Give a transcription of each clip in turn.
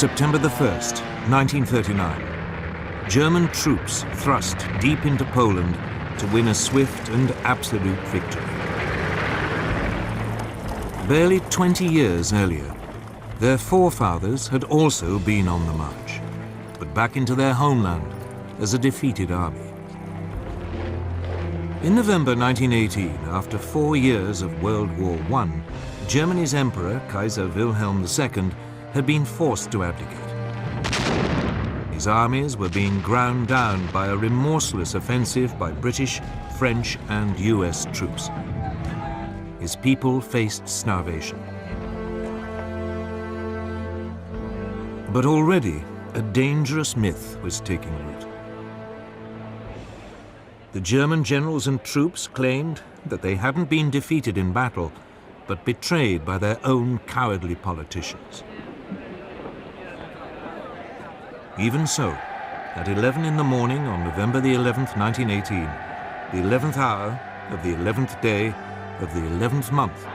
September the 1st, 1939. German troops thrust deep into Poland to win a swift and absolute victory. Barely 20 years earlier, their forefathers had also been on the march, but back into their homeland as a defeated army. In November 1918, after 4 years of World War I, Germany's Emperor, Kaiser Wilhelm II, had been forced to abdicate. His armies were being ground down by a remorseless offensive by British, French, and US troops. His people faced starvation. But already, a dangerous myth was taking root. The German generals and troops claimed that they hadn't been defeated in battle, but betrayed by their own cowardly politicians. Even so, at 11 in the morning on November the 11th, 1918, the 11th hour of the 11th day of the 11th month,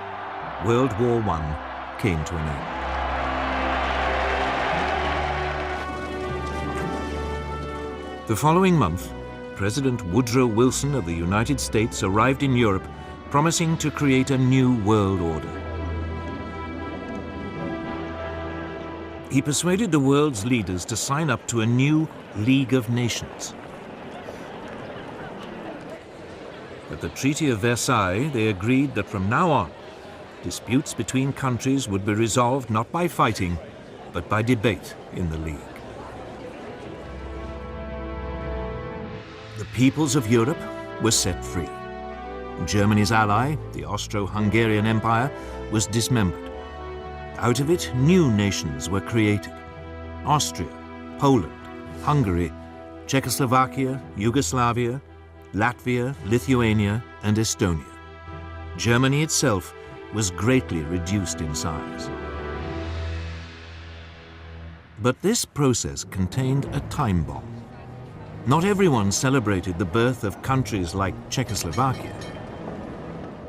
World War I came to an end. The following month, President Woodrow Wilson of the United States arrived in Europe, promising to create a new world order. He persuaded the world's leaders to sign up to a new League of Nations. At the Treaty of Versailles, they agreed that from now on, disputes between countries would be resolved not by fighting, but by debate in the League. The peoples of Europe were set free. Germany's ally, the Austro-Hungarian Empire, was dismembered. Out of it, new nations were created: Austria, Poland, Hungary, Czechoslovakia, Yugoslavia, Latvia, Lithuania, and Estonia. Germany itself was greatly reduced in size. But this process contained a time bomb. Not everyone celebrated the birth of countries like Czechoslovakia.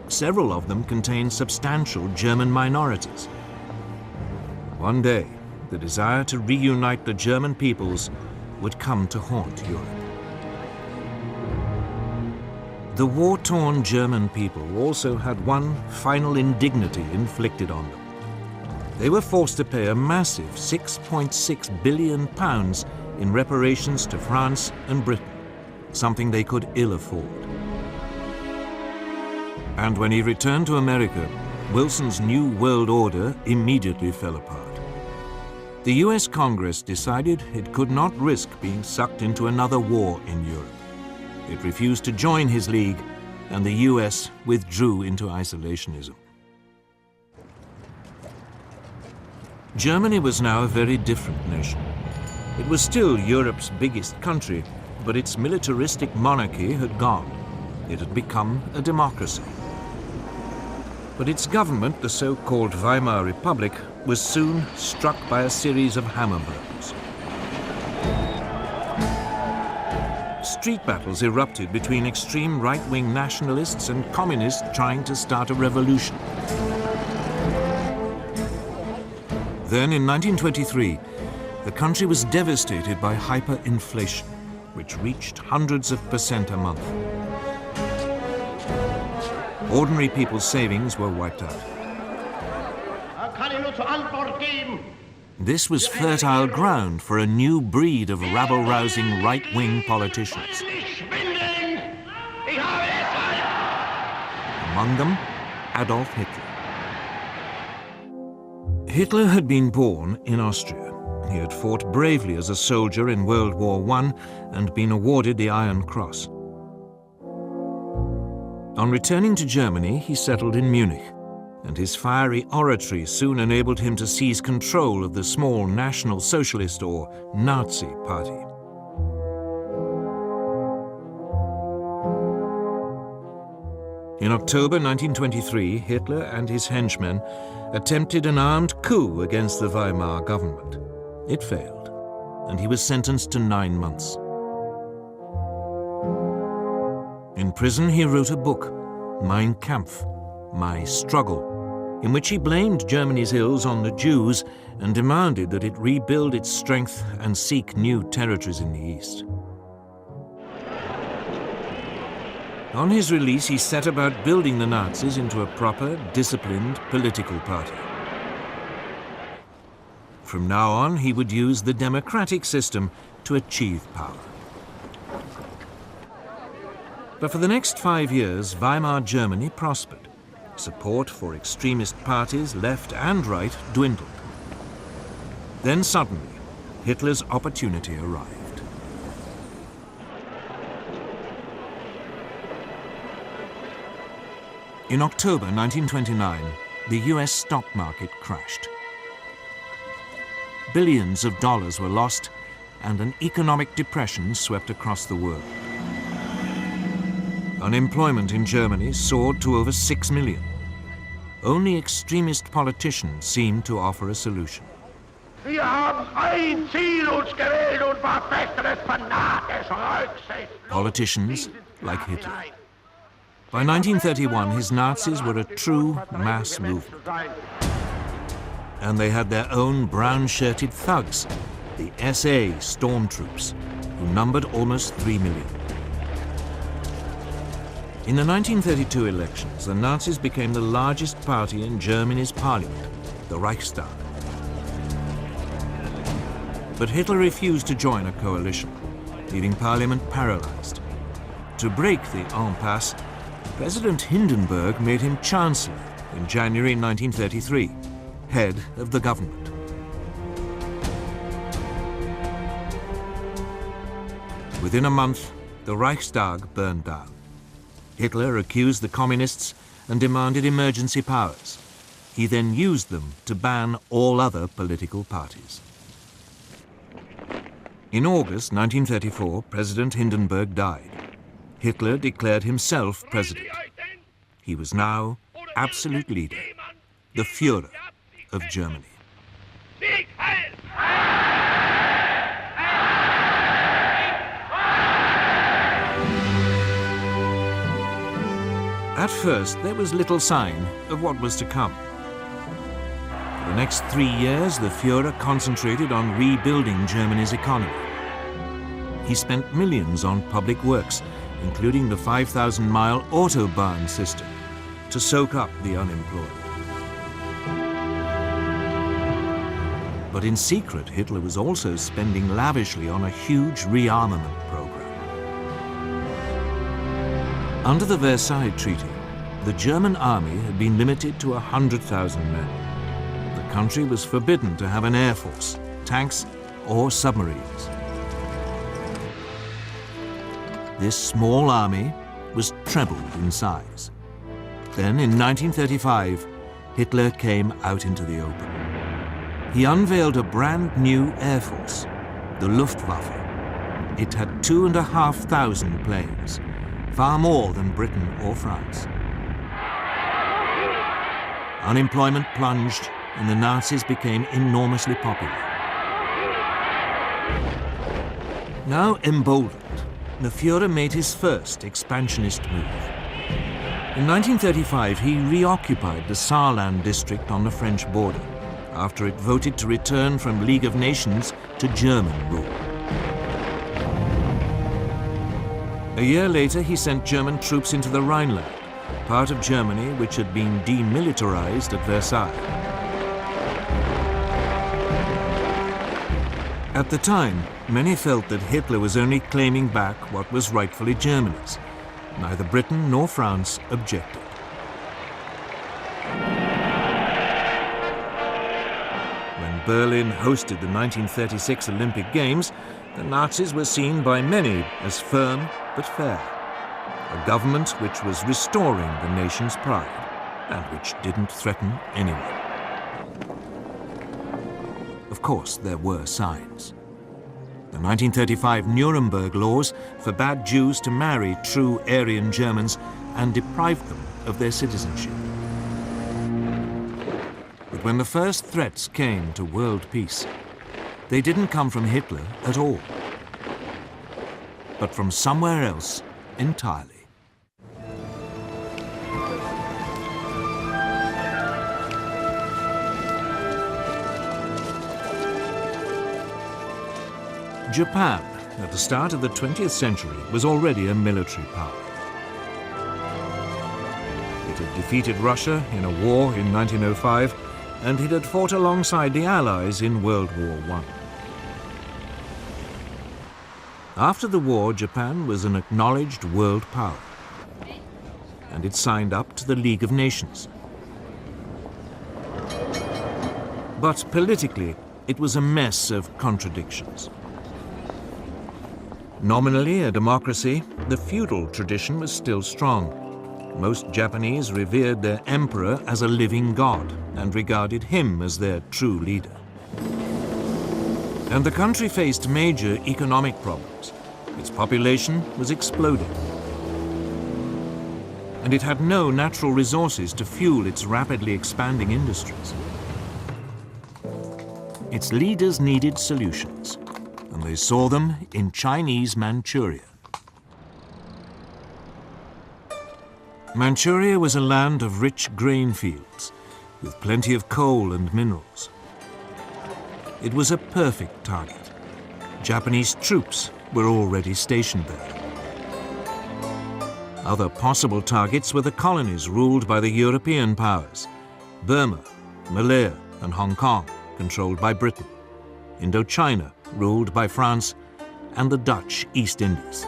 Several of them contained substantial German minorities. One day, the desire to reunite the German peoples would come to haunt Europe. The war-torn German people also had one final indignity inflicted on them. They were forced to pay a massive £6.6 billion in reparations to France and Britain, something they could ill afford. And when he returned to America, Wilson's new world order immediately fell apart. The US Congress decided it could not risk being sucked into another war in Europe. It refused to join his league, and the US withdrew into isolationism. Germany was now a very different nation. It was still Europe's biggest country, but its militaristic monarchy had gone. It had become a democracy. But its government, the so-called Weimar Republic, was soon struck by a series of hammer blows. Street battles erupted between extreme right-wing nationalists and communists trying to start a revolution. Then, in 1923, the country was devastated by hyperinflation, which reached hundreds of % a month. Ordinary people's savings were wiped out. This was fertile ground for a new breed of rabble-rousing right-wing politicians. Among them, Adolf Hitler. Hitler had been born in Austria. He had fought bravely as a soldier in World War I and been awarded the Iron Cross. On returning to Germany, he settled in Munich, and his fiery oratory soon enabled him to seize control of the small National Socialist or Nazi Party. In October 1923, Hitler and his henchmen attempted an armed coup against the Weimar government. It failed, and he was sentenced to 9 months. In prison, he wrote a book, Mein Kampf, My Struggle, in which he blamed Germany's ills on the Jews and demanded that it rebuild its strength and seek new territories in the East. On his release, he set about building the Nazis into a proper, disciplined political party. From now on, he would use the democratic system to achieve power. But for the next 5 years, Weimar Germany prospered. Support for extremist parties, left and right, dwindled. Then suddenly, Hitler's opportunity arrived. In October 1929, the US stock market crashed. Billions of dollars were lost, and an economic depression swept across the world. Unemployment in Germany soared to over 6 million. Only extremist politicians seemed to offer a solution. Wir haben ein Ziel uns gewählt und was Besseres fanatisch Rücksicht. Politicians like Hitler. By 1931, his Nazis were a true mass movement. And they had their own brown-shirted thugs, the SA stormtroops, who numbered almost 3 million. In the 1932 elections, the Nazis became the largest party in Germany's parliament, the Reichstag. But Hitler refused to join a coalition, leaving parliament paralyzed. To break the impasse, President Hindenburg made him chancellor in January 1933, head of the government. Within a month, the Reichstag burned down. Hitler accused the communists and demanded emergency powers. He then used them to ban all other political parties. In August 1934, President Hindenburg died. Hitler declared himself president. He was now absolute leader, the Führer of Germany. At first, there was little sign of what was to come. For the next 3 years, the Führer concentrated on rebuilding Germany's economy. He spent millions on public works, including the 5,000-mile Autobahn system, to soak up the unemployed. But in secret, Hitler was also spending lavishly on a huge rearmament program. Under the Versailles Treaty, the German army had been limited to 100,000 men. The country was forbidden to have an air force, tanks, or submarines. This small army was trebled in size. Then, in 1935, Hitler came out into the open. He unveiled a brand new air force, the Luftwaffe. It had 2,500 planes, far more than Britain or France. Unemployment plunged, and the Nazis became enormously popular. Now emboldened, the Führer made his first expansionist move. In 1935, he reoccupied the Saarland district on the French border, after it voted to return from League of Nations to German rule. A year later, he sent German troops into the Rhineland, part of Germany which had been demilitarized at Versailles. At the time, many felt that Hitler was only claiming back what was rightfully Germany's. Neither Britain nor France objected. When Berlin hosted the 1936 Olympic Games, the Nazis were seen by many as firm but fair. A government which was restoring the nation's pride and which didn't threaten anyone. Of course, there were signs. The 1935 Nuremberg laws forbade Jews to marry true Aryan Germans and deprived them of their citizenship. But when the first threats came to world peace, they didn't come from Hitler at all, but from somewhere else entirely. Japan, at the start of the 20th century, was already a military power. It had defeated Russia in a war in 1905, and it had fought alongside the Allies in World War I. After the war, Japan was an acknowledged world power, and it signed up to the League of Nations. But politically, it was a mess of contradictions. Nominally a democracy, the feudal tradition was still strong. Most Japanese revered their emperor as a living god and regarded him as their true leader. And the country faced major economic problems. Its population was exploding. And it had no natural resources to fuel its rapidly expanding industries. Its leaders needed solutions, and they saw them in Chinese Manchuria. Manchuria was a land of rich grain fields, with plenty of coal and minerals. It was a perfect target. Japanese troops were already stationed there. Other possible targets were the colonies ruled by the European powers: Burma, Malaya, and Hong Kong, controlled by Britain, Indochina, ruled by France, and the Dutch East Indies.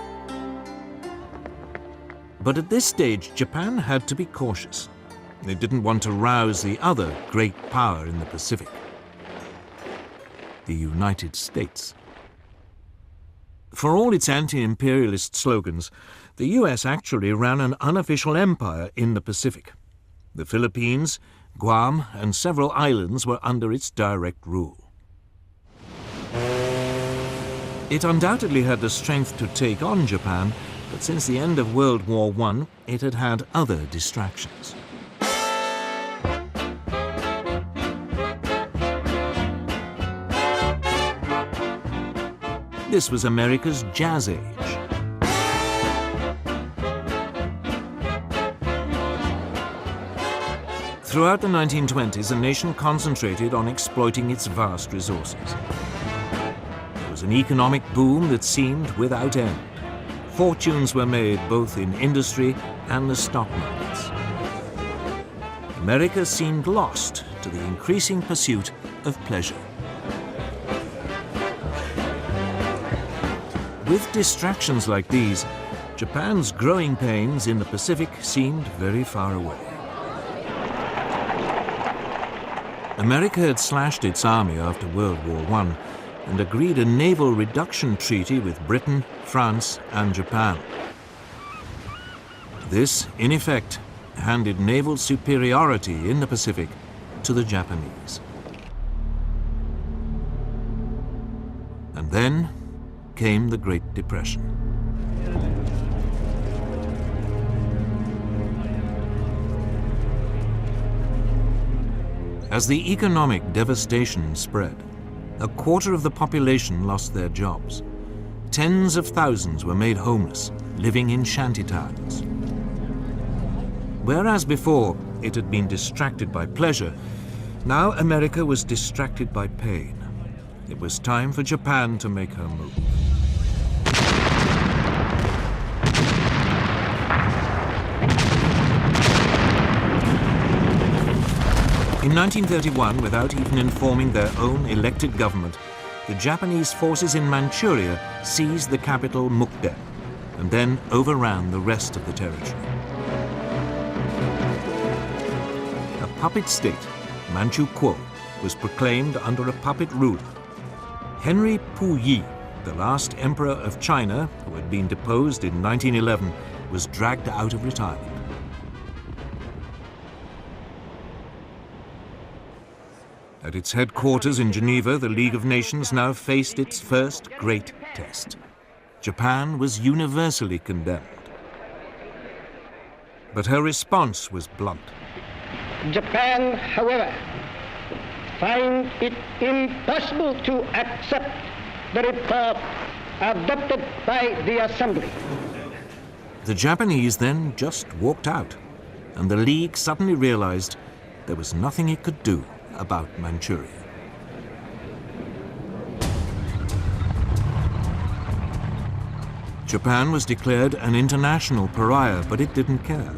But at this stage, Japan had to be cautious. They didn't want to rouse the other great power in the Pacific, the United States. For all its anti-imperialist slogans, the US actually ran an unofficial empire in the Pacific. The Philippines, Guam, and several islands were under its direct rule. It undoubtedly had the strength to take on Japan, but since the end of World War I, it had had other distractions. This was America's Jazz Age. Throughout the 1920s, the nation concentrated on exploiting its vast resources. There was an economic boom that seemed without end. Fortunes were made both in industry and the stock markets. America seemed lost to the increasing pursuit of pleasure. With distractions like these, Japan's growing pains in the Pacific seemed very far away. America had slashed its army after World War I and agreed a naval reduction treaty with Britain, France, and Japan. This, in effect, handed naval superiority in the Pacific to the Japanese. And then came the Great Depression. As the economic devastation spread, a quarter of the population lost their jobs. Tens of thousands were made homeless, living in shantytowns. Whereas before it had been distracted by pleasure, now America was distracted by pain. It was time for Japan to make her move. In 1931, without even informing their own elected government, the Japanese forces in Manchuria seized the capital Mukden and then overran the rest of the territory. A puppet state, Manchukuo, was proclaimed under a puppet ruler. Henry Puyi, the last emperor of China, who had been deposed in 1911, was dragged out of retirement. At its headquarters in Geneva, the League of Nations now faced its first great test. Japan was universally condemned. But her response was blunt. Japan, however, finds it impossible to accept the report adopted by the Assembly. The Japanese then just walked out, and the League suddenly realized there was nothing it could do about Manchuria. Japan was declared an international pariah, but it didn't care.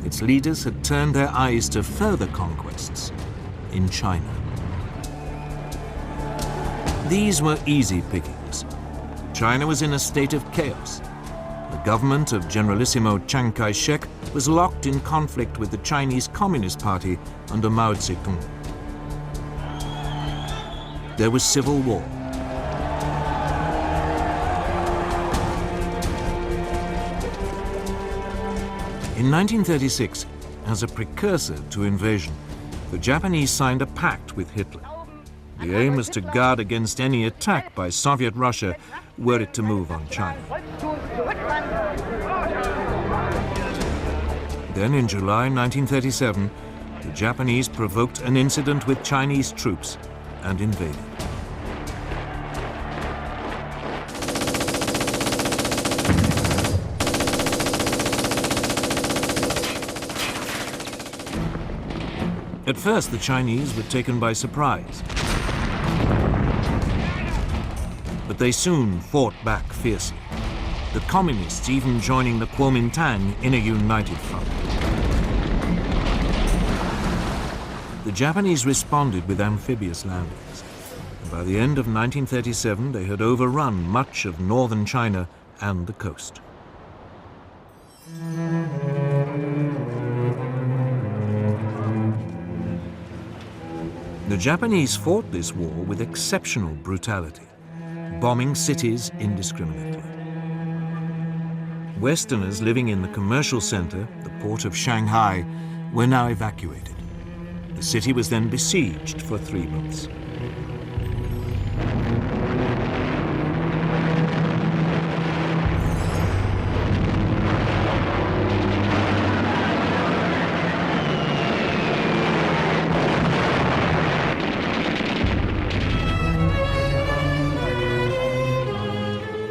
Its leaders had turned their eyes to further conquests in China. These were easy pickings. China was in a state of chaos. The government of Generalissimo Chiang Kai-shek was locked in conflict with the Chinese Communist Party under Mao Zedong. There was civil war. In 1936, as a precursor to invasion, the Japanese signed a pact with Hitler. The aim was to guard against any attack by Soviet Russia were it to move on China. Then in July 1937, the Japanese provoked an incident with Chinese troops and invaded. At first, the Chinese were taken by surprise. But they soon fought back fiercely, the communists even joining the Kuomintang in a united front. The Japanese responded with amphibious landings. And by the end of 1937, they had overrun much of northern China and the coast. The Japanese fought this war with exceptional brutality, bombing cities indiscriminately. Westerners living in the commercial center, the port of Shanghai, were now evacuated. The city was then besieged for 3 months.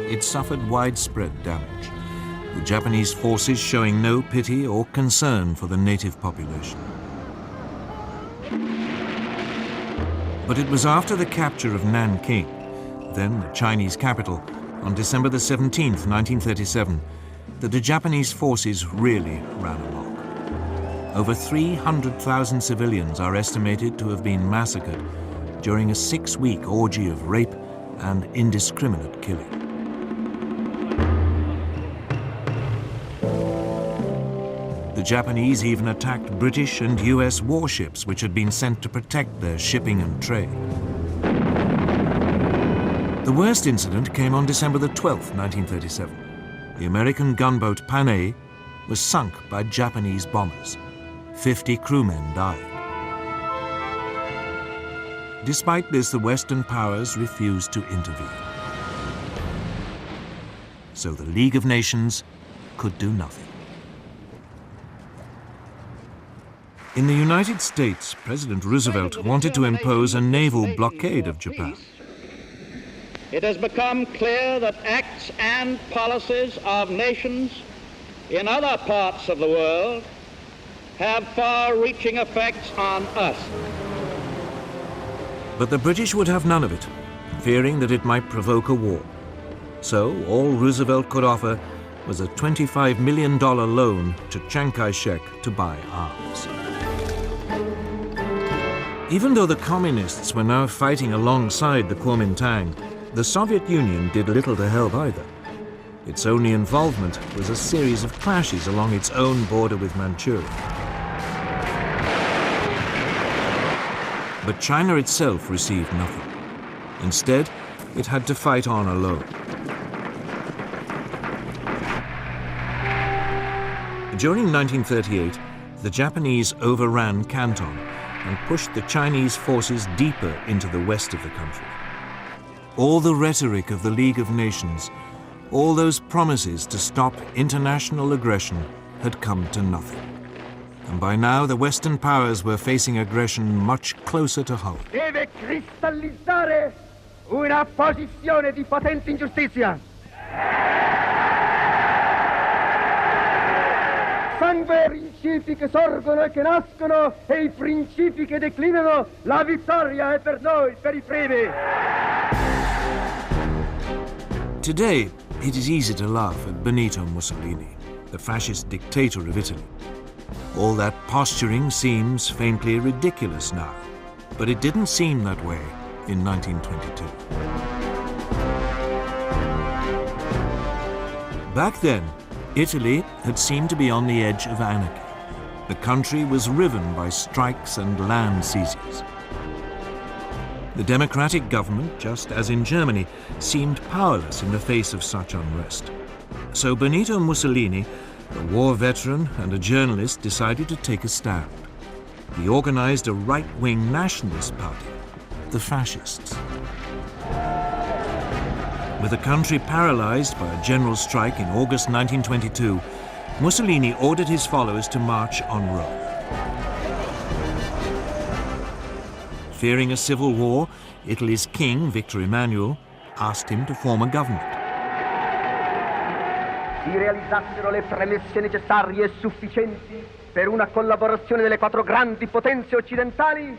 It suffered widespread damage, the Japanese forces showing no pity or concern for the native population. But it was after the capture of Nanking, then the Chinese capital, on December the 17th, 1937, that the Japanese forces really ran amok. Over 300,000 civilians are estimated to have been massacred during a 6-week orgy of rape and indiscriminate killing. The Japanese even attacked British and US warships which had been sent to protect their shipping and trade. The worst incident came on December the 12th, 1937. The American gunboat Panay was sunk by Japanese bombers. 50 crewmen died. Despite this, the Western powers refused to intervene. So the League of Nations could do nothing. In the United States, President Roosevelt wanted to impose a naval blockade of Japan. It has become clear that acts and policies of nations in other parts of the world have far-reaching effects on us. But the British would have none of it, fearing that it might provoke a war. So all Roosevelt could offer was a $25 million loan to Chiang Kai-shek to buy arms. Even though the communists were now fighting alongside the Kuomintang, the Soviet Union did little to help either. Its only involvement was a series of clashes along its own border with Manchuria. But China itself received nothing. Instead, it had to fight on alone. During 1938, the Japanese overran Canton and pushed the Chinese forces deeper into the west of the country. All the rhetoric of the League of Nations, all those promises to stop international aggression had come to nothing. And by now, the Western powers were facing aggression much closer to home. Deve cristallizzare una posizione di potente ingiustizia. Sangue, principi che sorgono e che nascono, e i principi che declinano, la vittoria è per noi, per I primi. Today, It is easy to laugh at Benito Mussolini, the fascist dictator of Italy. All that posturing seems faintly ridiculous now, but it didn't seem that way in 1922. Back then, Italy had seemed to be on the edge of anarchy. The country was riven by strikes and land seizures. The democratic government, just as in Germany, seemed powerless in the face of such unrest. So Benito Mussolini, a war veteran and a journalist, decided to take a stand. He organized a right-wing nationalist party, the Fascists. With the country paralyzed by a general strike in August 1922, Mussolini ordered his followers to march on Rome. Fearing a civil war, Italy's king, Victor Emmanuel, asked him to form a government. Si realizzassero le premesse necessarie e sufficienti per una collaborazione delle quattro grandi potenze occidentali,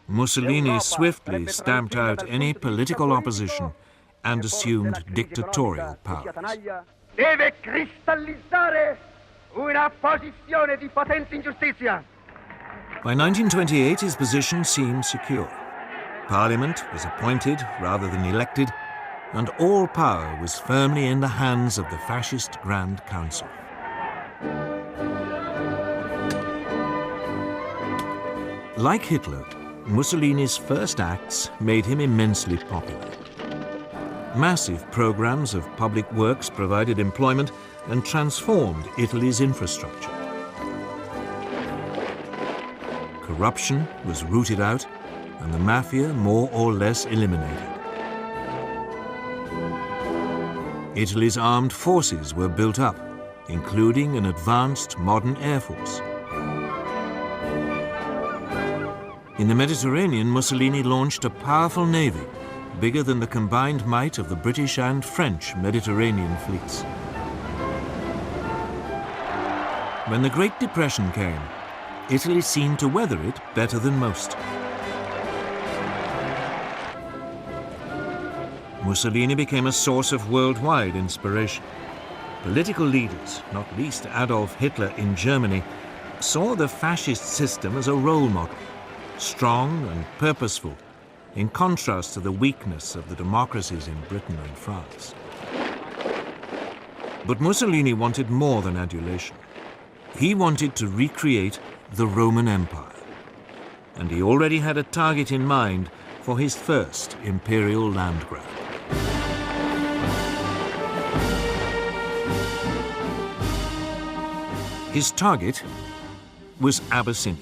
Mussolini swiftly stamped out any political opposition and assumed dictatorial powers. deve cristallizzare una posizione di potente ingiustizia. By 1928, his position seemed secure. Parliament was appointed rather than elected, and all power was firmly in the hands of the fascist Grand Council. Like Hitler, Mussolini's first acts made him immensely popular. Massive programs of public works provided employment and transformed Italy's infrastructure. Corruption was rooted out and the mafia more or less eliminated. Italy's armed forces were built up, including an advanced modern air force. In the Mediterranean, Mussolini launched a powerful navy, bigger than the combined might of the British and French Mediterranean fleets. When the Great Depression came, Italy seemed to weather it better than most. Mussolini became a source of worldwide inspiration. Political leaders, not least Adolf Hitler in Germany, saw the fascist system as a role model, strong and purposeful, in contrast to the weakness of the democracies in Britain and France. But Mussolini wanted more than adulation. He wanted to recreate the Roman Empire, and he already had a target in mind for his first imperial land grab. His target was Abyssinia,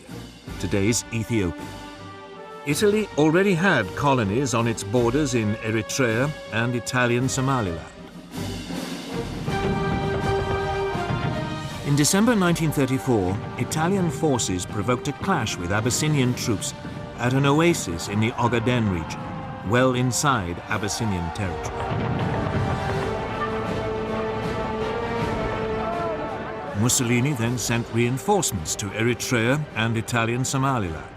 today's Ethiopia. Italy already had colonies on its borders in Eritrea and Italian Somaliland. In December 1934, Italian forces provoked a clash with Abyssinian troops at an oasis in the Ogaden region, well inside Abyssinian territory. Mussolini then sent reinforcements to Eritrea and Italian Somaliland,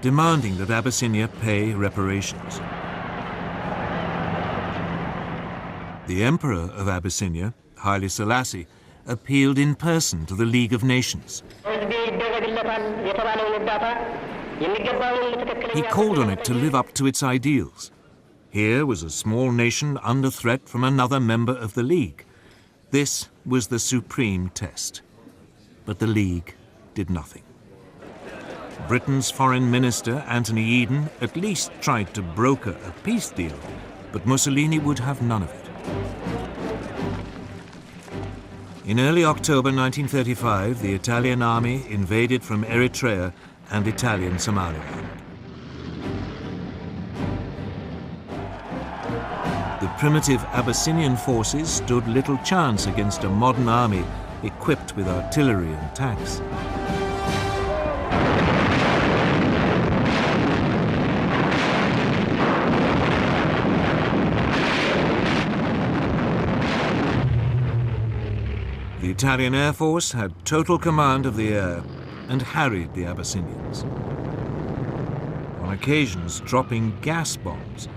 demanding that Abyssinia pay reparations. The Emperor of Abyssinia, Haile Selassie, appealed in person to the League of Nations. He called on it to live up to its ideals. Here was a small nation under threat from another member of the League. This was the supreme test. But the League did nothing. Britain's Foreign Minister, Anthony Eden, at least tried to broker a peace deal, but Mussolini would have none of it. In early October 1935, the Italian army invaded from Eritrea and Italian Somaliland. The primitive Abyssinian forces stood little chance against a modern army equipped with artillery and tanks. The Italian Air Force had total command of the air and harried the Abyssinians, on occasions dropping gas bombs,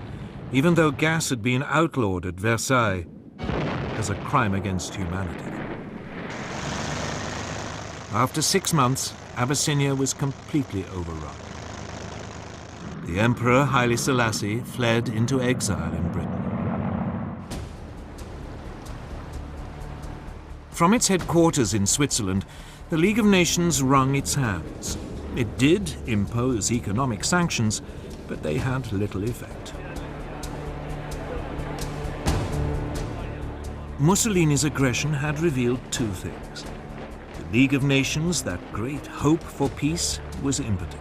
even though gas had been outlawed at Versailles. as a crime against humanity. After 6 months, Abyssinia was completely overrun. The Emperor Haile Selassie fled into exile in Britain. From its headquarters in Switzerland, the League of Nations wrung its hands. It did impose economic sanctions, but they had little effect. Mussolini's aggression had revealed 2 things. The League of Nations, that great hope for peace, was impotent.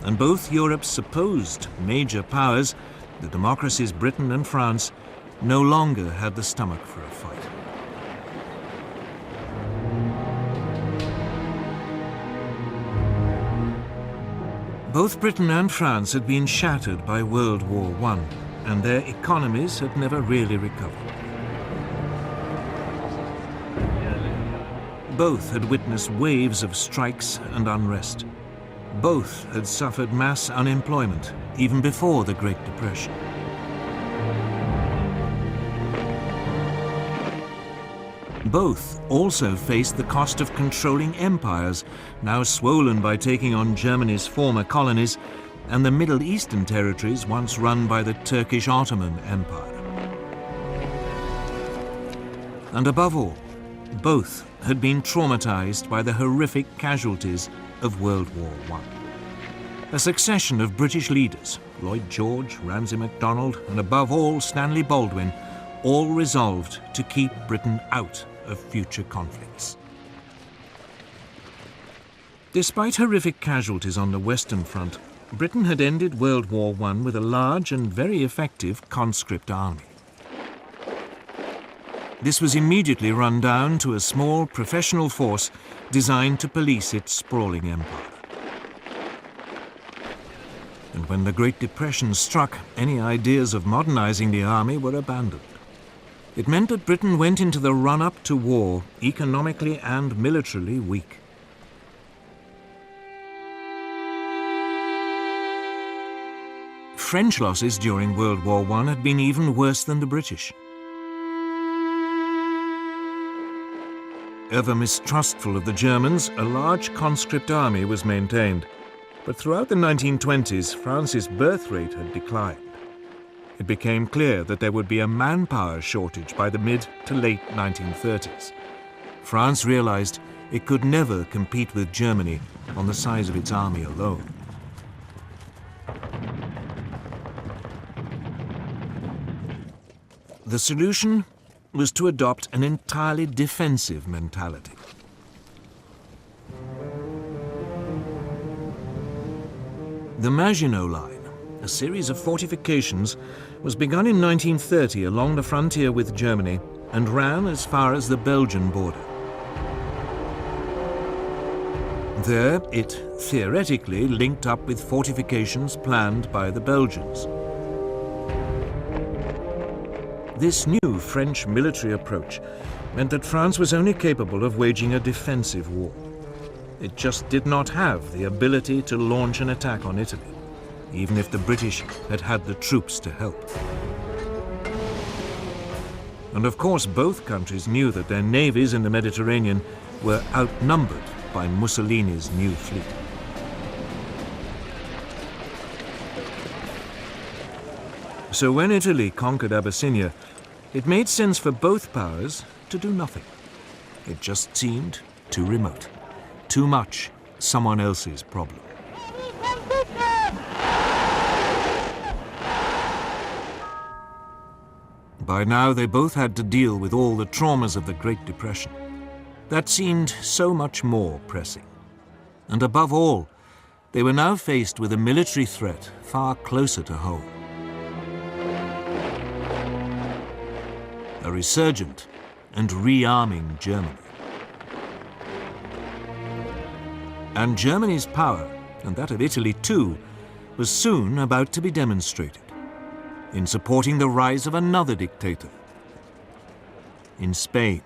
And both Europe's supposed major powers, the democracies Britain and France, no longer had the stomach for a fight. Both Britain and France had been shattered by World War I, and their economies had never really recovered. Both had witnessed waves of strikes and unrest. Both had suffered mass unemployment, even before the Great Depression. Both also faced the cost of controlling empires, now swollen by taking on Germany's former colonies and the Middle Eastern territories once run by the Turkish Ottoman Empire. And above all, both had been traumatized by the horrific casualties of World War I. A succession of British leaders, Lloyd George, Ramsay MacDonald, and above all Stanley Baldwin, all resolved to keep Britain out of future conflicts. Despite horrific casualties on the Western Front, Britain had ended World War I with a large and very effective conscript army. This was immediately run down to a small professional force designed to police its sprawling empire. And when the Great Depression struck, any ideas of modernizing the army were abandoned. It meant that Britain went into the run-up to war economically and militarily weak. French losses during World War I had been even worse than the British. Ever mistrustful of the Germans, a large conscript army was maintained. But throughout the 1920s, France's birth rate had declined. It became clear that there would be a manpower shortage by the mid to late 1930s. France realized it could never compete with Germany on the size of its army alone. The solution was to adopt an entirely defensive mentality. The Maginot Line, a series of fortifications, was begun in 1930 along the frontier with Germany and ran as far as the Belgian border. There, it theoretically linked up with fortifications planned by the Belgians. This new French military approach meant that France was only capable of waging a defensive war. It just did not have the ability to launch an attack on Italy, even if the British had had the troops to help. And of course, both countries knew that their navies in the Mediterranean were outnumbered by Mussolini's new fleet. So when Italy conquered Abyssinia, it made sense for both powers to do nothing. It just seemed too remote, too much someone else's problem. By now, they both had to deal with all the traumas of the Great Depression. That seemed so much more pressing. And above all, they were now faced with a military threat far closer to home. A resurgent and rearming Germany. And Germany's power, and that of Italy too, was soon about to be demonstrated in supporting the rise of another dictator in Spain.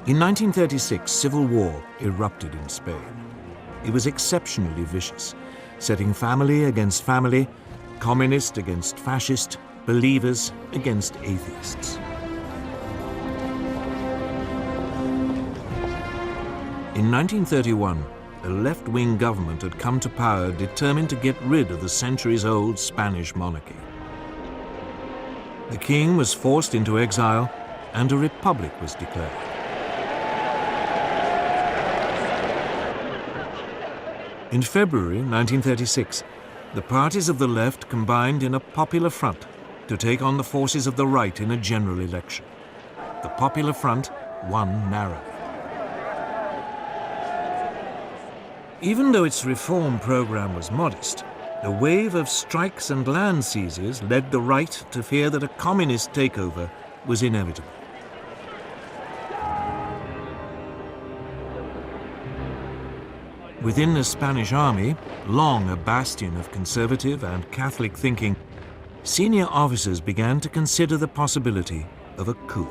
In 1936, civil war erupted in Spain. It was exceptionally vicious, setting family against family, communist against fascist, believers against atheists. In 1931, a left-wing government had come to power determined to get rid of the centuries-old Spanish monarchy. The king was forced into exile and a republic was declared. In February 1936, the parties of the left combined in a popular front to take on the forces of the right in a general election. The Popular Front won narrowly. Even though its reform program was modest, a wave of strikes and land seizures led the right to fear that a communist takeover was inevitable. Within the Spanish army, long a bastion of conservative and Catholic thinking, senior officers began to consider the possibility of a coup.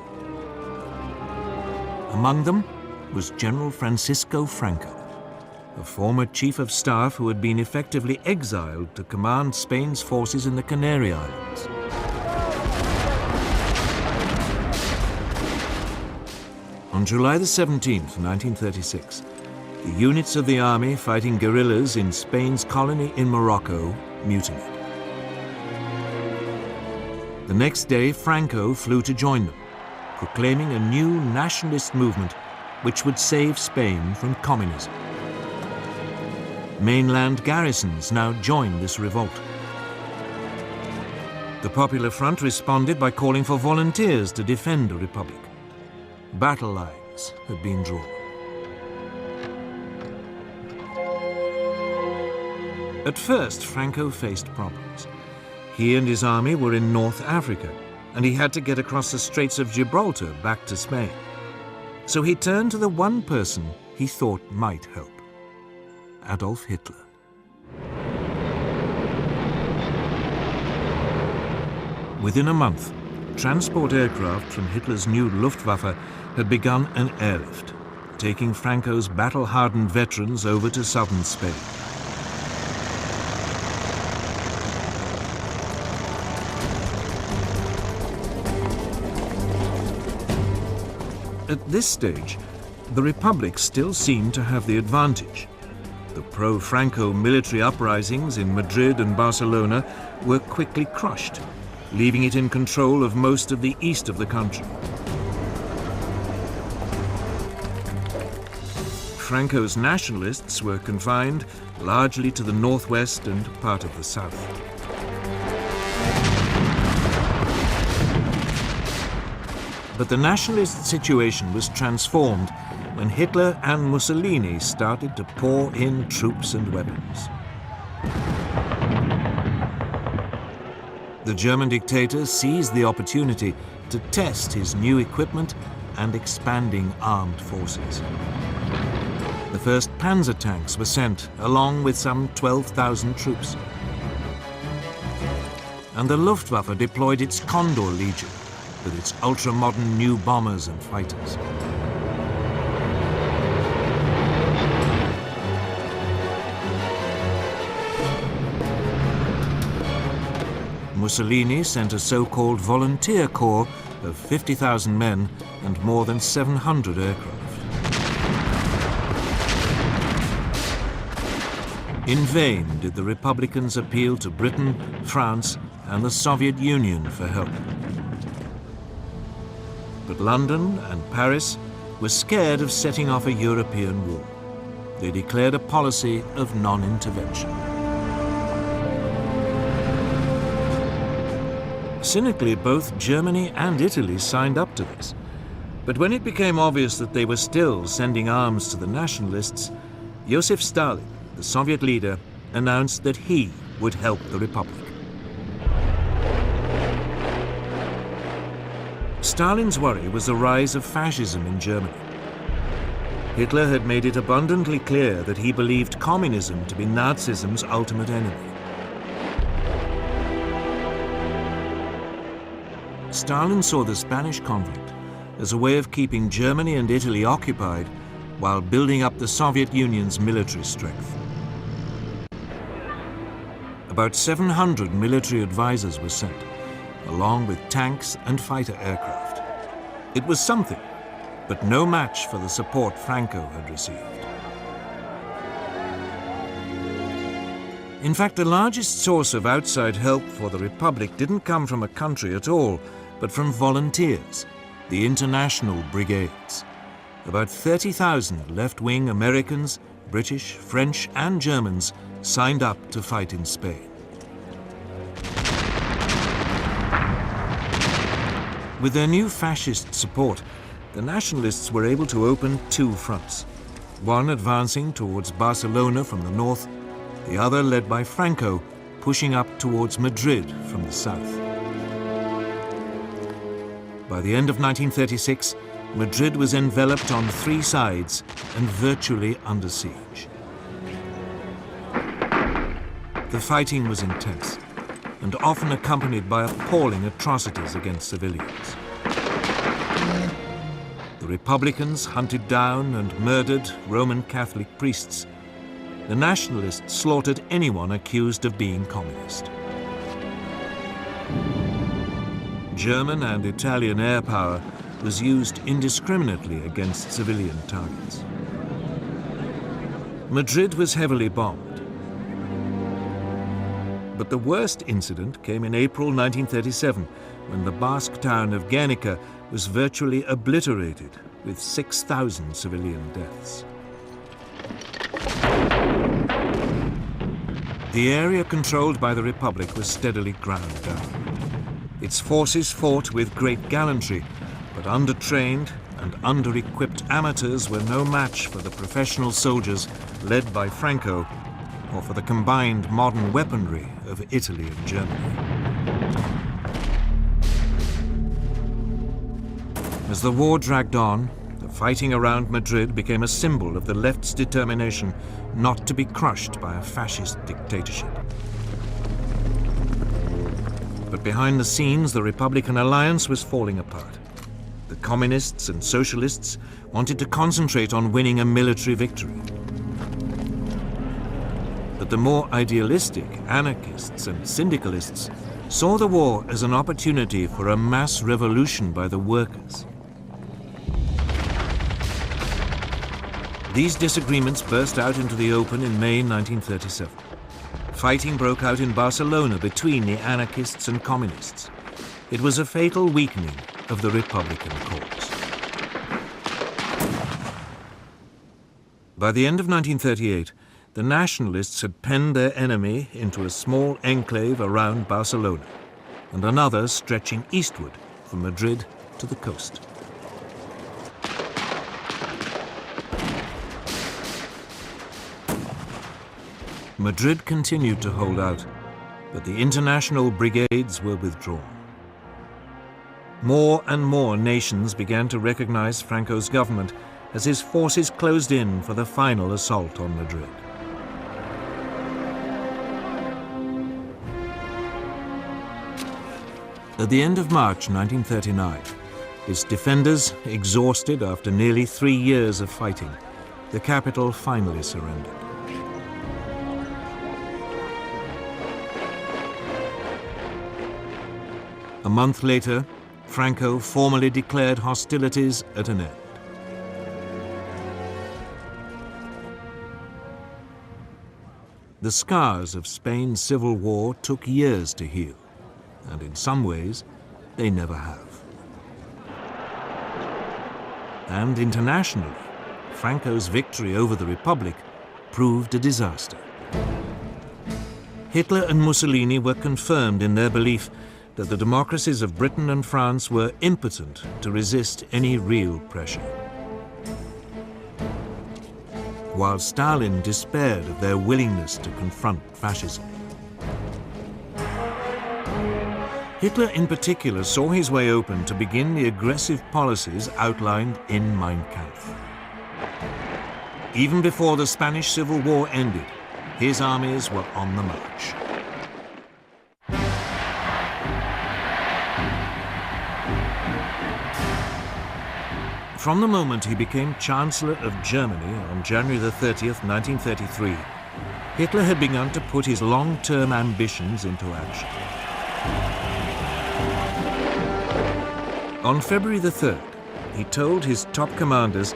Among them was General Francisco Franco, a former chief of staff who had been effectively exiled to command Spain's forces in the Canary Islands. On July the 17th, 1936, the units of the army fighting guerrillas in Spain's colony in Morocco mutinied. The next day, Franco flew to join them, proclaiming a new nationalist movement which would save Spain from communism. Mainland garrisons now joined this revolt. The Popular Front responded by calling for volunteers to defend the republic. Battle lines had been drawn. At first, Franco faced problems. He and his army were in North Africa, and he had to get across the Straits of Gibraltar back to Spain. So he turned to the one person he thought might help: Adolf Hitler. Within a month, transport aircraft from Hitler's new Luftwaffe had begun an airlift, taking Franco's battle-hardened veterans over to southern Spain. At this stage, the Republic still seemed to have the advantage. The pro-Franco military uprisings in Madrid and Barcelona were quickly crushed, leaving it in control of most of the east of the country. Franco's nationalists were confined largely to the northwest and part of the south. But the nationalist situation was transformed when Hitler and Mussolini started to pour in troops and weapons. The German dictator seized the opportunity to test his new equipment and expanding armed forces. The first panzer tanks were sent, along with some 12,000 troops. And the Luftwaffe deployed its Condor Legion, with its ultra-modern new bombers and fighters. Mussolini sent a so-called volunteer corps of 50,000 men and more than 700 aircraft. In vain did the Republicans appeal to Britain, France, and the Soviet Union for help. But London and Paris were scared of setting off a European war. They declared a policy of non-intervention. Cynically, both Germany and Italy signed up to this. But when it became obvious that they were still sending arms to the nationalists, Joseph Stalin, the Soviet leader, announced that he would help the Republic. Stalin's worry was the rise of fascism in Germany. Hitler had made it abundantly clear that he believed communism to be Nazism's ultimate enemy. Stalin saw the Spanish conflict as a way of keeping Germany and Italy occupied while building up the Soviet Union's military strength. About 700 military advisors were sent, along with tanks and fighter aircraft. It was something, but no match for the support Franco had received. In fact, the largest source of outside help for the Republic didn't come from a country at all, but from volunteers, the international brigades. About 30,000 left-wing Americans, British, French and Germans signed up to fight in Spain. With their new fascist support, the nationalists were able to open two fronts, one advancing towards Barcelona from the north, the other led by Franco, pushing up towards Madrid from the south. By the end of 1936, Madrid was enveloped on three sides and virtually under siege. The fighting was intense and often accompanied by appalling atrocities against civilians. The Republicans hunted down and murdered Roman Catholic priests. The nationalists slaughtered anyone accused of being communist. German and Italian air power was used indiscriminately against civilian targets. Madrid was heavily bombed. But the worst incident came in April 1937, when the Basque town of Guernica was virtually obliterated, with 6,000 civilian deaths. The area controlled by the Republic was steadily ground down. Its forces fought with great gallantry, but undertrained and under-equipped amateurs were no match for the professional soldiers led by Franco, or for the combined modern weaponry of Italy and Germany. As the war dragged on, the fighting around Madrid became a symbol of the left's determination not to be crushed by a fascist dictatorship. But behind the scenes, the Republican alliance was falling apart. The communists and socialists wanted to concentrate on winning a military victory. But the more idealistic anarchists and syndicalists saw the war as an opportunity for a mass revolution by the workers. These disagreements burst out into the open in May 1937. Fighting broke out in Barcelona between the anarchists and communists. It was a fatal weakening of the Republican cause. By the end of 1938, the nationalists had penned their enemy into a small enclave around Barcelona, and another stretching eastward from Madrid to the coast. Madrid continued to hold out, but the international brigades were withdrawn. More and more nations began to recognize Franco's government as his forces closed in for the final assault on Madrid. At the end of March 1939, its defenders, exhausted after nearly 3 years of fighting, the capital finally surrendered. A month later, Franco formally declared hostilities at an end. The scars of Spain's civil war took years to heal, and in some ways, they never have. And internationally, Franco's victory over the Republic proved a disaster. Hitler and Mussolini were confirmed in their belief that the democracies of Britain and France were impotent to resist any real pressure. While Stalin despaired of their willingness to confront fascism. Hitler in particular saw his way open to begin the aggressive policies outlined in Mein Kampf. Even before the Spanish Civil War ended, his armies were on the march. From the moment he became Chancellor of Germany on January the 30th, 1933, Hitler had begun to put his long-term ambitions into action. On February the 3rd, he told his top commanders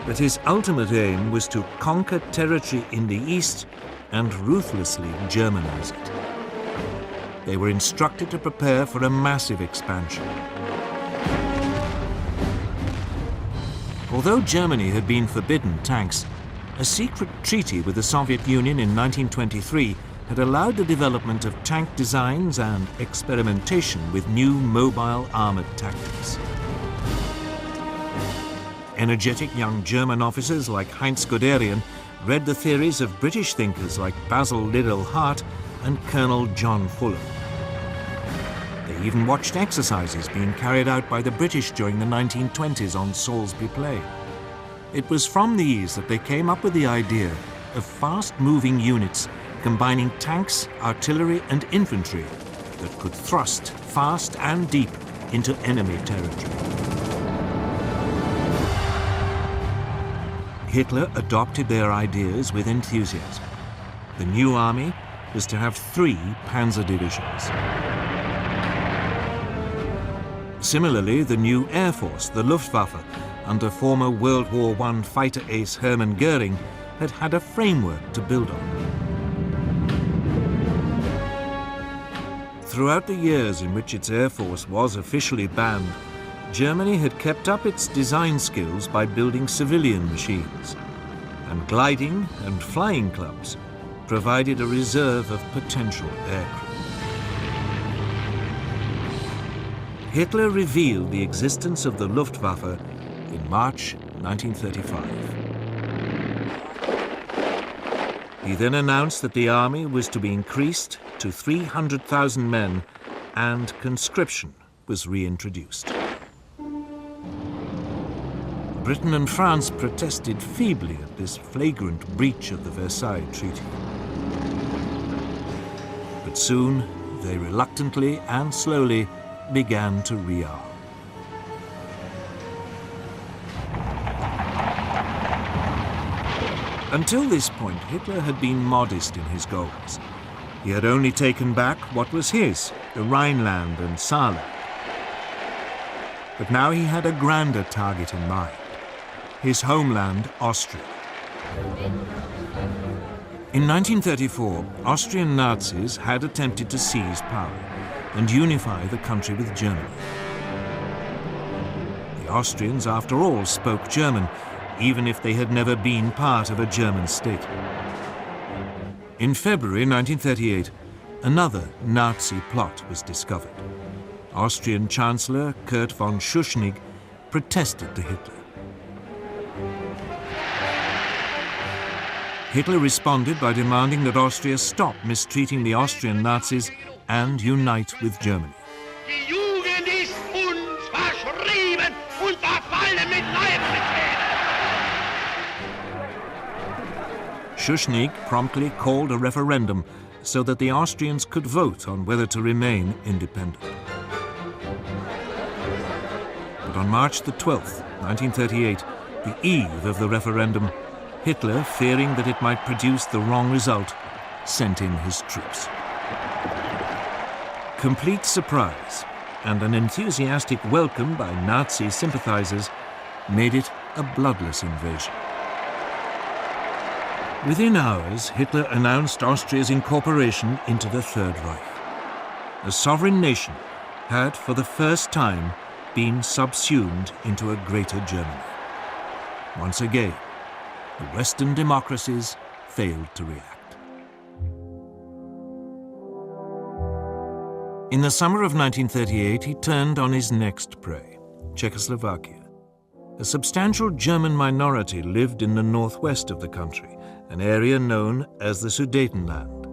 that his ultimate aim was to conquer territory in the east and ruthlessly Germanize it. They were instructed to prepare for a massive expansion. Although Germany had been forbidden tanks, a secret treaty with the Soviet Union in 1923 had allowed the development of tank designs and experimentation with new mobile armored tactics. Energetic young German officers like Heinz Guderian read the theories of British thinkers like Basil Liddell Hart and Colonel John Fuller. They even watched exercises being carried out by the British during the 1920s on Salisbury Plain. It was from these that they came up with the idea of fast-moving units combining tanks, artillery and infantry that could thrust fast and deep into enemy territory. Hitler adopted their ideas with enthusiasm. The new army was to have 3 panzer divisions. Similarly, the new Air Force, the Luftwaffe, under former World War I fighter ace Hermann Göring, had had a framework to build on. Throughout the years in which its Air Force was officially banned, Germany had kept up its design skills by building civilian machines, and gliding and flying clubs provided a reserve of potential aircraft. Hitler revealed the existence of the Luftwaffe in March 1935. He then announced that the army was to be increased to 300,000 men and conscription was reintroduced. Britain and France protested feebly at this flagrant breach of the Versailles Treaty. But soon they reluctantly and slowly began to rearm. Until this point, Hitler had been modest in his goals. He had only taken back what was his, the Rhineland and Saarland. But now he had a grander target in mind, his homeland, Austria. In 1934, Austrian Nazis had attempted to seize power and unify the country with Germany. The Austrians, after all, spoke German, even if they had never been part of a German state. In February 1938, another Nazi plot was discovered. Austrian Chancellor Kurt von Schuschnigg protested to Hitler. Hitler responded by demanding that Austria stop mistreating the Austrian Nazis and unite with Germany. Die Jugend ist uns verschrieben und verfallen mit Naivität. Schuschnigg promptly called a referendum so that the Austrians could vote on whether to remain independent. But on March the 12th, 1938, the eve of the referendum, Hitler, fearing that it might produce the wrong result, sent in his troops. Complete surprise and an enthusiastic welcome by Nazi sympathizers made it a bloodless invasion. Within hours, Hitler announced Austria's incorporation into the Third Reich. A sovereign nation had, for the first time, been subsumed into a greater Germany. Once again, the Western democracies failed to react. In the summer of 1938, he turned on his next prey, Czechoslovakia. A substantial German minority lived in the northwest of the country, an area known as the Sudetenland.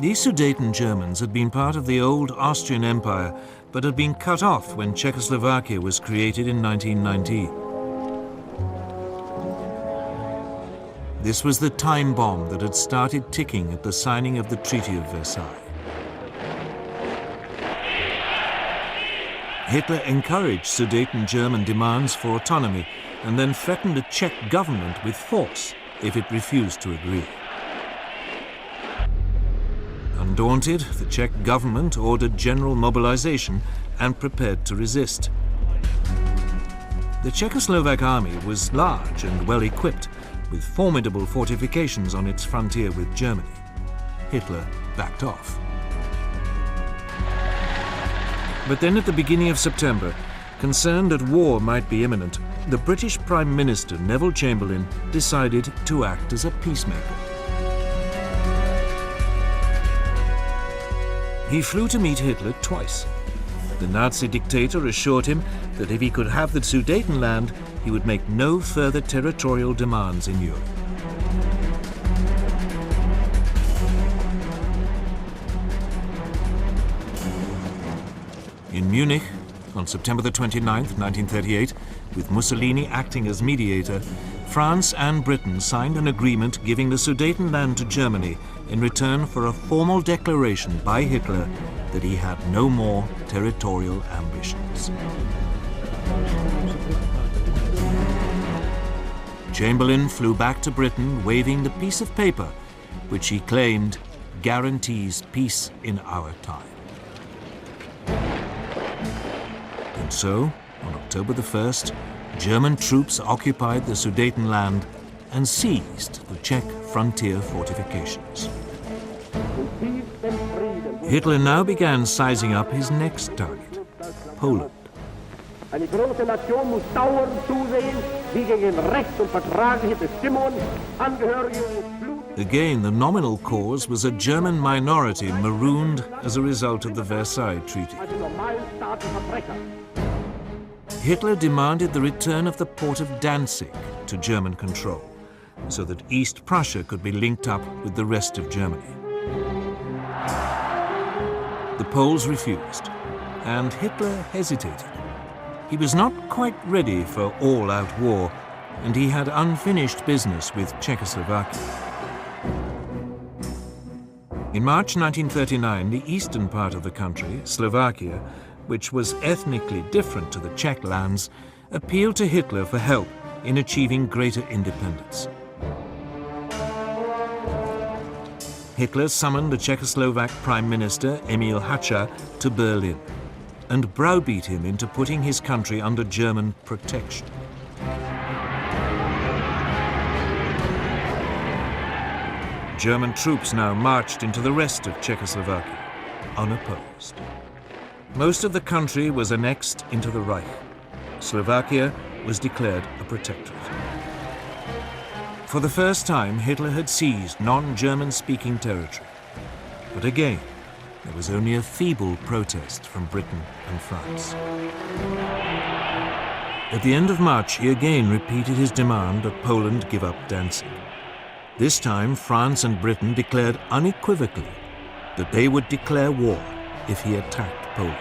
These Sudeten Germans had been part of the old Austrian Empire, but had been cut off when Czechoslovakia was created in 1919. This was the time bomb that had started ticking at the signing of the Treaty of Versailles. Hitler encouraged Sudeten German demands for autonomy and then threatened the Czech government with force if it refused to agree. Undaunted, the Czech government ordered general mobilization and prepared to resist. The Czechoslovak army was large and well equipped, with formidable fortifications on its frontier with Germany. Hitler backed off. But then at the beginning of September, concerned that war might be imminent, the British Prime Minister Neville Chamberlain decided to act as a peacemaker. He flew to meet Hitler twice. The Nazi dictator assured him that if he could have the Sudetenland, he would make no further territorial demands in Europe. In Munich, on September the 29th, 1938, with Mussolini acting as mediator, France and Britain signed an agreement giving the Sudetenland to Germany in return for a formal declaration by Hitler that he had no more territorial ambitions. Chamberlain flew back to Britain waving the piece of paper, which he claimed guarantees peace in our time. And so, on October the 1st, German troops occupied the Sudetenland and seized the Czech frontier fortifications. Hitler now began sizing up his next target, Poland. Eine große Nation muss dauernd zusehen, wie gegen Recht und vertragliche Bestimmungen Angehörige Blut. Again, the nominal cause was a German minority marooned as a result of the Versailles Treaty. Hitler demanded the return of the port of Danzig to German control, so that East Prussia could be linked up with the rest of Germany. The Poles refused, and Hitler hesitated. He was not quite ready for all-out war, and he had unfinished business with Czechoslovakia. In March 1939, the eastern part of the country, Slovakia, which was ethnically different to the Czech lands, appealed to Hitler for help in achieving greater independence. Hitler summoned the Czechoslovak Prime Minister Emil Hácha to Berlin and browbeat him into putting his country under German protection. German troops now marched into the rest of Czechoslovakia, unopposed. Most of the country was annexed into the Reich. Slovakia was declared a protectorate. For the first time, Hitler had seized non-German-speaking territory. But again, there was only a feeble protest from Britain and France. At the end of March, he again repeated his demand that Poland give up Danzig. This time, France and Britain declared unequivocally that they would declare war if he attacked Poland.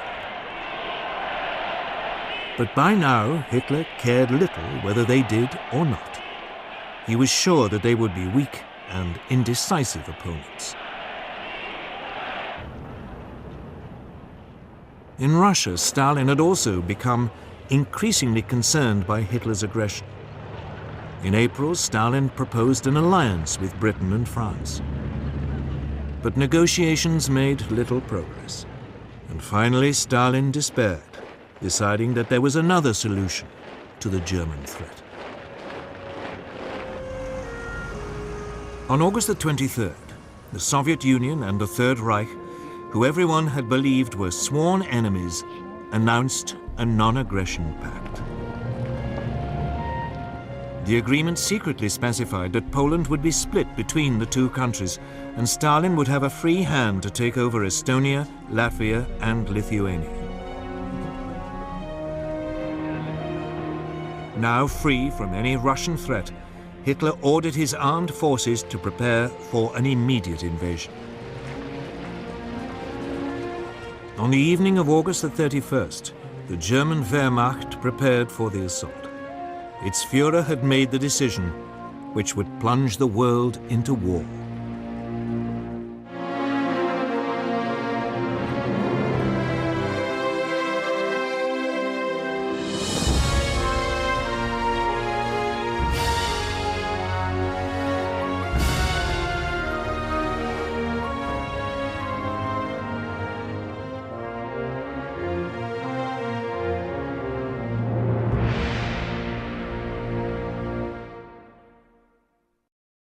But by now, Hitler cared little whether they did or not. He was sure that they would be weak and indecisive opponents. In Russia, Stalin had also become increasingly concerned by Hitler's aggression. In April, Stalin proposed an alliance with Britain and France. But negotiations made little progress. And finally, Stalin despaired, deciding that there was another solution to the German threat. On August the 23rd, the Soviet Union and the Third Reich, who everyone had believed were sworn enemies, announced a non-aggression pact. The agreement secretly specified that Poland would be split between the two countries, and Stalin would have a free hand to take over Estonia, Latvia, and Lithuania. Now free from any Russian threat, Hitler ordered his armed forces to prepare for an immediate invasion. On the evening of August the 31st, the German Wehrmacht prepared for the assault. Its Führer had made the decision which would plunge the world into war.